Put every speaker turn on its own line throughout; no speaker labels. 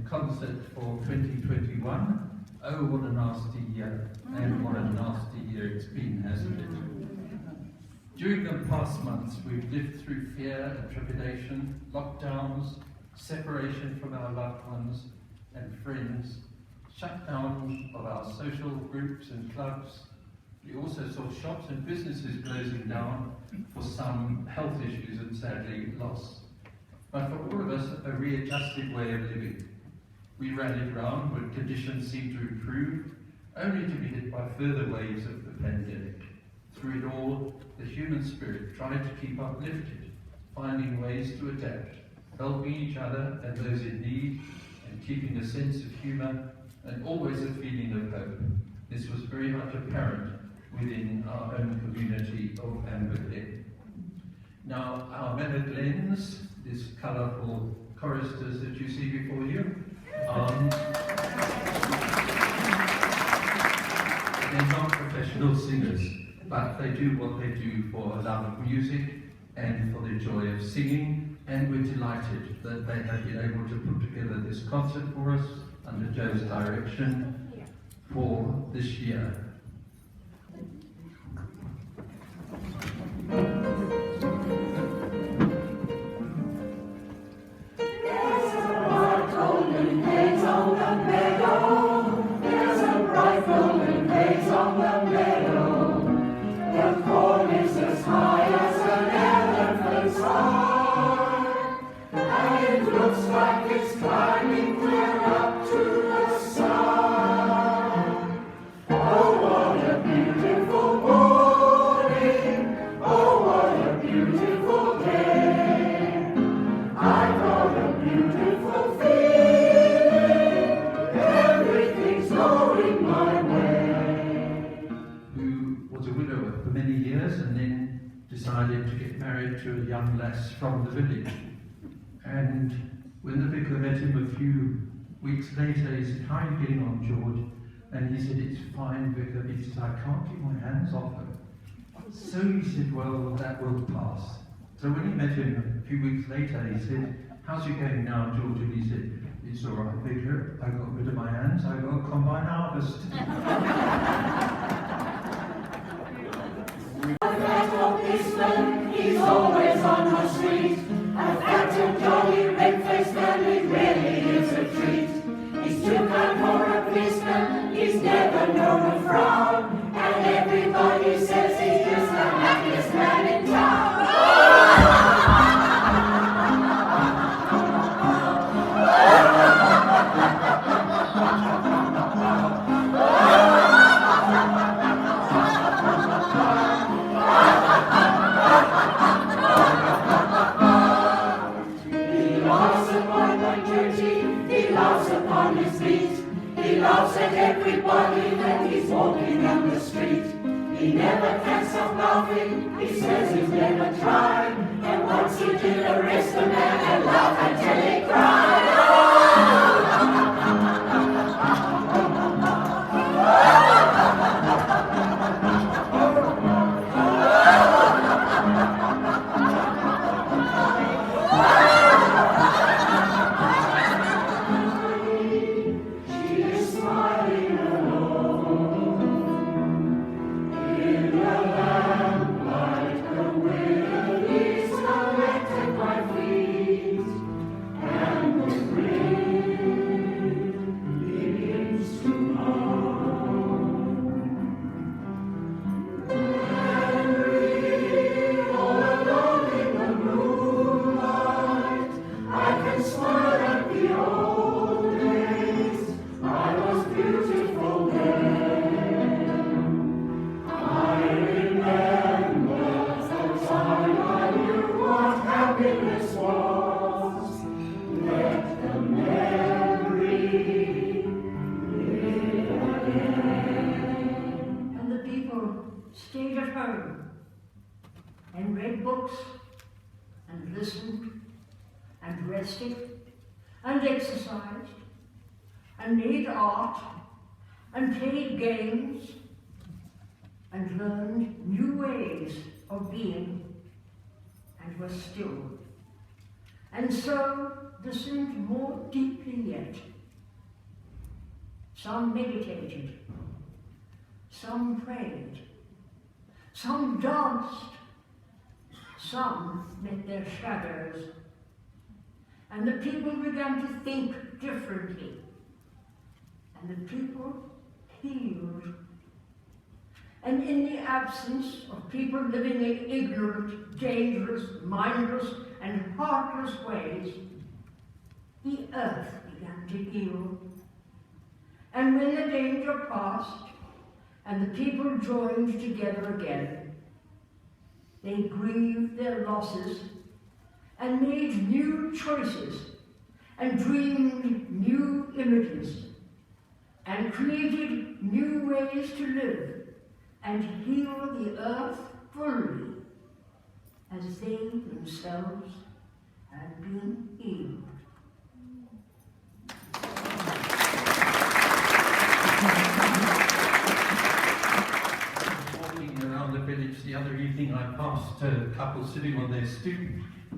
concert for 2021. Oh, what a nasty year, and what a nasty year it's been, hasn't it? During the past months, we've lived through fear and trepidation, lockdowns, separation from our loved ones and friends, shutdown of our social groups and clubs. We also saw shops and businesses closing down for some health issues and sadly loss. But for all of us, a readjusted way of living. We rallied round when conditions seemed to improve, only to be hit by further waves of the pandemic. Through it all, the human spirit tried to keep uplifted, finding ways to adapt, helping each other and those in need, and keeping a sense of humour and always a feeling of hope. This was very much apparent within our own community of Amberglen. Now, our Mellowglens, these colourful choristers that you see before you, they're not professional singers, but they do what they do for a love of music and for the joy of singing, and we're delighted that they have been able to put together this concert for us under Joe's direction for this year. Decided to get married to a young lass from the village. And when the vicar met him a few weeks later, he said, "How are you getting on, George?" And he said, "It's fine, vicar." He said, "I can't get my hands off her." So he said, "Well, that will pass." So when he met him a few weeks later, he said, "How's it going now, George?" And he said, "It's all right, vicar. I got rid of my hands. I got a combine harvest."
He's always on the street, a fat and jolly red-faced man, it really is a treat. He's too kind for a policeman, he's never known a frown, and everybody says he's just the happiest man in town. He laughs at everybody when he's walking down the street. He never can stop laughing, he says he's never tried. And once he did arrest a man and laugh until he cried.
Stayed at home and read books and listened and rested and exercised and made art and played games and learned new ways of being and was still. And so listened more deeply yet Some meditated, some prayed, some danced, some met their shadows, and the people began to think differently, and the people healed. And in the absence of people living in ignorant, dangerous, mindless, and heartless ways, the earth began to heal. And when the danger passed, and the people joined together again, they grieved their losses, and made new choices, and dreamed new images, and created new ways to live, and heal the earth fully, as they themselves had been healed.
Walking around the village the other evening, I passed a couple sitting on their stoop,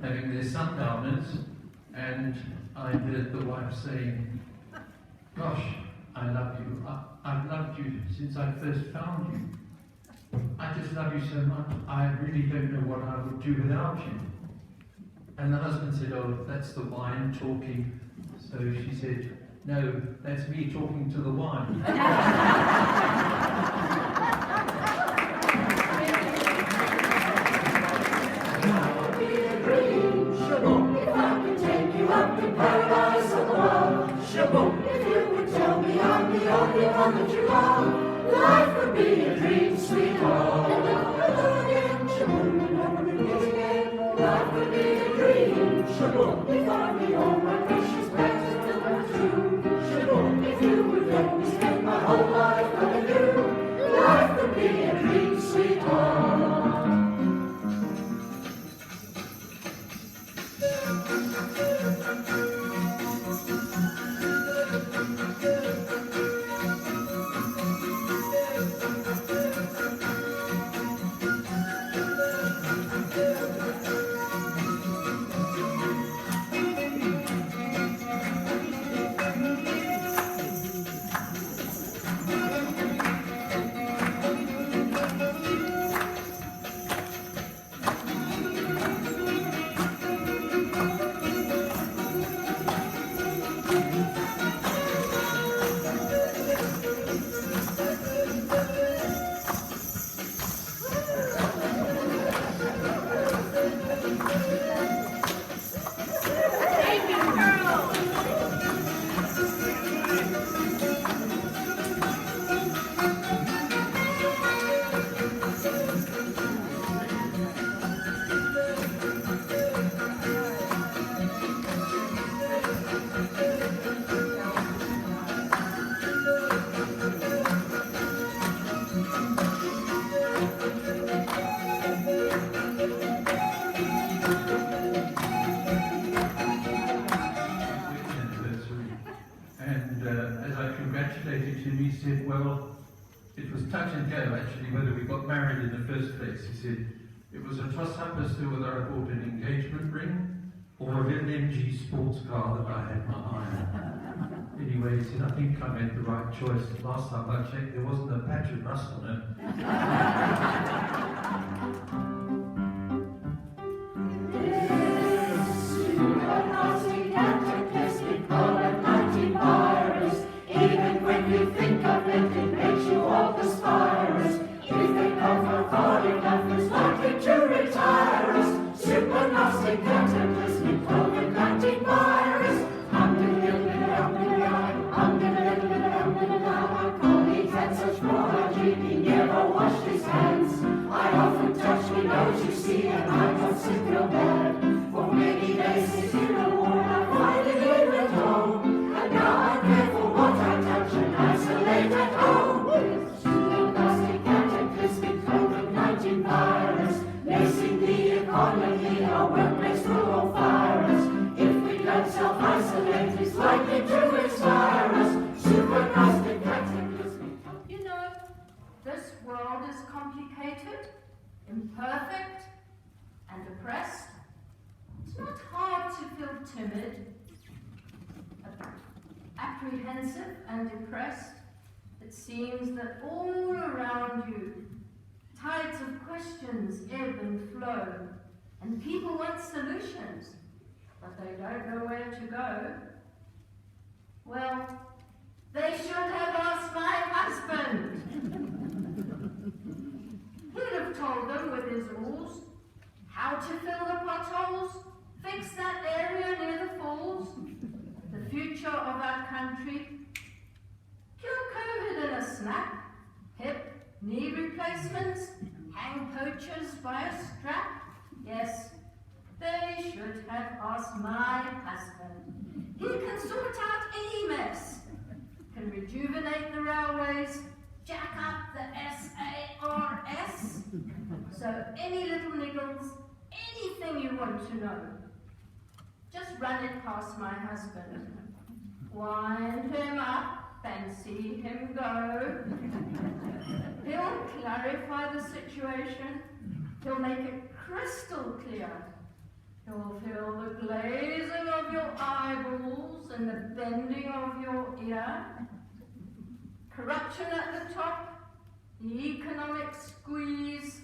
having their sundowners, and I heard the wife saying, "Gosh, I love you. I've loved you since I first found you. I just love you so much. I really don't know what I would do without you." And the husband said, "Oh, that's the wine talking." So she said, "No, that's me talking to the wine."
Paradise of the world, shaboom. If you would tell me I'm the only one that you love, life would be a dream, sweetheart. Hello again, shaboom. Never repeat again. Life would be a dream, shaboom. If I'm the all my precious pets that come true, shaboom. If you would let me spend my whole life loving you, life would be a dream, sweetheart.
He said, "Well, it was touch and go actually whether we got married in the first place." He said, "It was a toss-up as to whether I bought an engagement ring or a little MG sports car that I had my eye on." Anyway, he said, "I think I made the right choice. Last time I checked, there wasn't a patch of rust on it."
Even when you think of it, it makes you all perspire us. If they come from far enough, it's likely to retire us. Super nasty cataclysmic COVID-19 virus. My colleagues had such poor hygiene, he never washed his hands. I often touch my nose, you see, and I got sick real bad. For many days since you were worn, I finally gave it home. And now I'm careful what I touch and isolate at home. Nasty cataclysmic COVID-19 virus, lacing the economy, our workplace full of virus. If we don't self-isolate, it's likely to inspire us. Super nasty cataclysmic.
You know, this world is complicated, imperfect, and oppressed. It's not hard to feel timid apprehensive and depressed, it seems that all around you, tides of questions ebb and flow, and people want solutions, but they don't know where to go. Well, they should have asked my husband. He'd have told them with his rules how to fill the potholes, fix that area near the falls, the future of our country, cure COVID in a snap, hip, knee replacements, hang poachers by a strap. Yes, they should have asked my husband. He can sort out any mess, can rejuvenate the railways, jack up the SARS. So any little niggles, anything you want to know, just run it past my husband. Wind him up and see him go. He'll clarify the situation. He'll make it crystal clear. He'll feel the glazing of your eyeballs and the bending of your ear. Corruption at the top, the economic squeeze,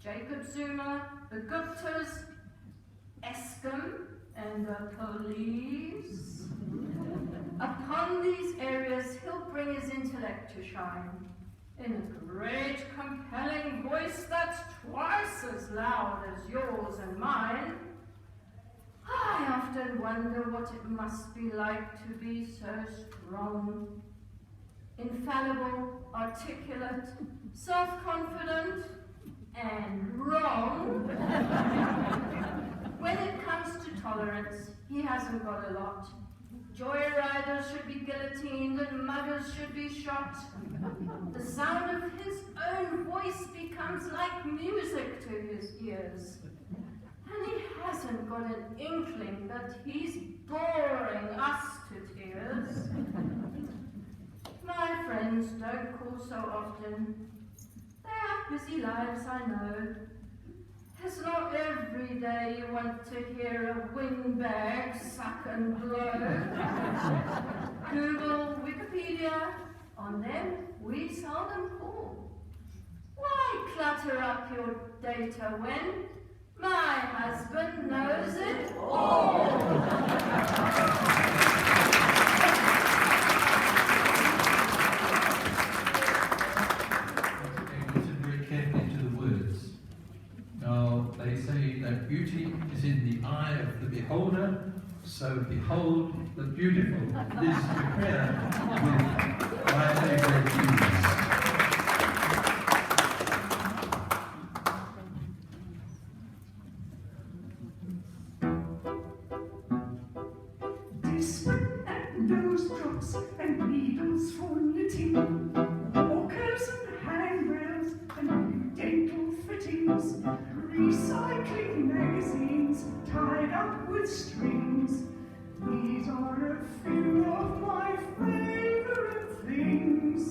Jacob Zuma, the Guptas, Eskom, and the police. Upon these areas, he'll bring his intellect to shine in a great, compelling voice that's twice as loud as yours and mine. I often wonder what it must be like to be so strong, infallible, articulate, self-confident, and wrong. When it comes to tolerance, he hasn't got a lot. Joyriders should be guillotined and muggers should be shot. The sound of his own voice becomes like music to his ears. And he hasn't got an inkling that he's boring us to tears. My friends don't call so often. They have busy lives, I know. It's not every day you want to hear a windbag suck and blow. Google, Wikipedia, on them we seldom call. Why clutter up your data when my husband knows it all?
They say that beauty is in the eye of the beholder, so behold the beautiful Liz Prepare with my favourite views.
Discipline and nose drops and needles for knitting, walkers and handrails and dental fittings, recycling magazines tied up with strings. These are a few of my favourite things.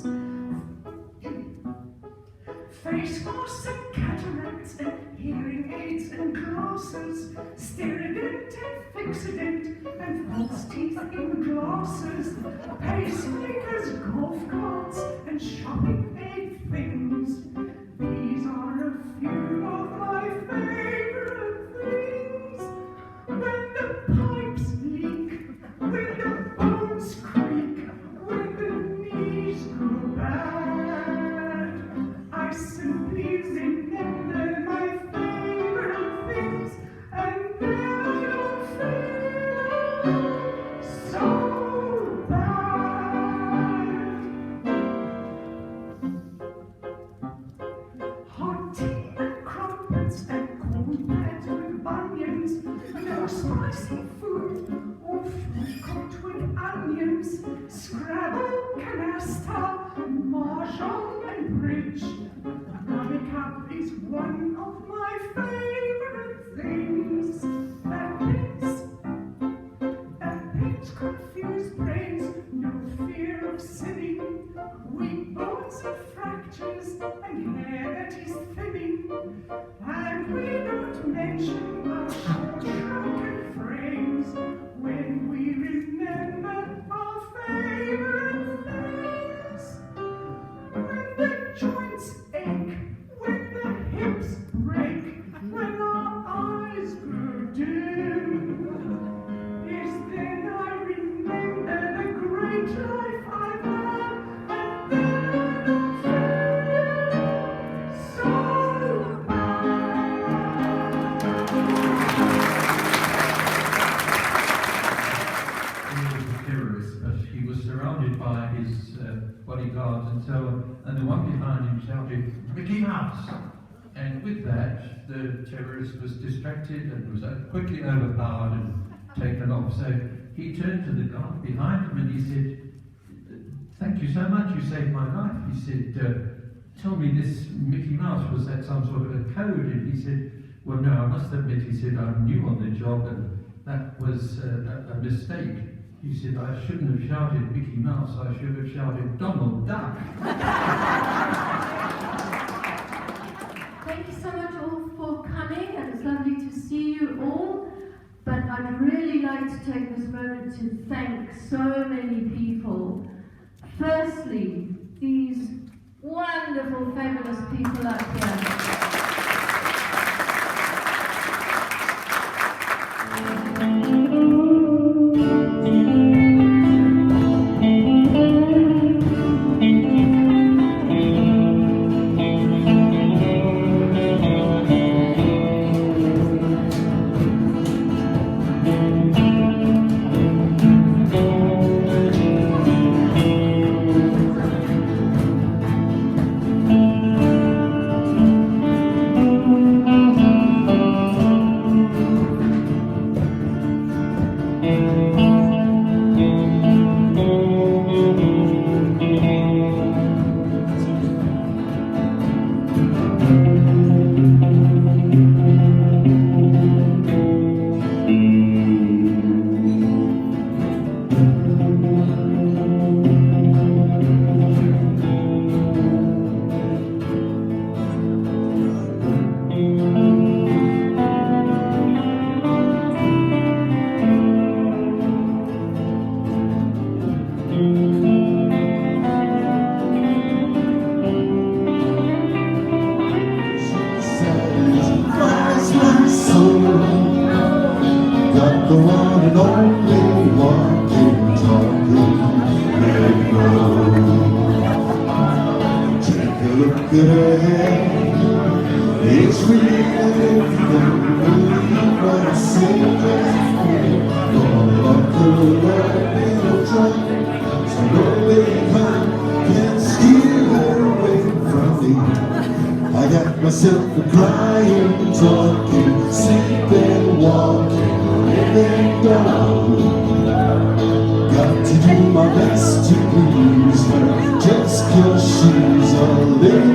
Face masks and cataracts and hearing aids and glasses, Sterident and Fixident and false teeth in glasses, pacemakers, golf carts and shopping aid things. These are a few of my favourite things. When the pipes leak, when the bones creak, when the knees go bad, I simply remember my favourite things, and then I don't feel so bad. Hot tea and crumpets and corn bread with bunions, no spicy food or fruit cooked with onions, Scrabble, canasta, mahjong and bridge. Running up is one of my favourite things. That pains confused brains, no fear of sinning, weak bones and fractures and hair that is thinning. And we don't mention our short shrunken frames when we remember our
out and so on, and the one behind him shouted, "Mickey Mouse!" And with that, the terrorist was distracted and was quickly overpowered and taken off. So he turned to the guard behind him and he said, "Thank you so much, you saved my life." He said, "Tell me, this Mickey Mouse, was that some sort of a code?" And he said, "Well, no, I must admit," he said, "I'm new on the job and that was a mistake." He said, "I shouldn't have shouted Mickey Mouse, I should have shouted Donald Duck."
Thank you so much all for coming, and it's lovely to see you all. But I'd really like to take this moment to thank so many people. Firstly, these wonderful, fabulous people up here.
Got the one and only walking, talking, let it go. Take a look at her hair, it's real if you don't believe what I say. Gonna lock her up in a trunk, so no mankind can steal her away from me. I got myself a crying, talking, sleeping, walking, living down. Got to do my best to please her, just 'cause she's a living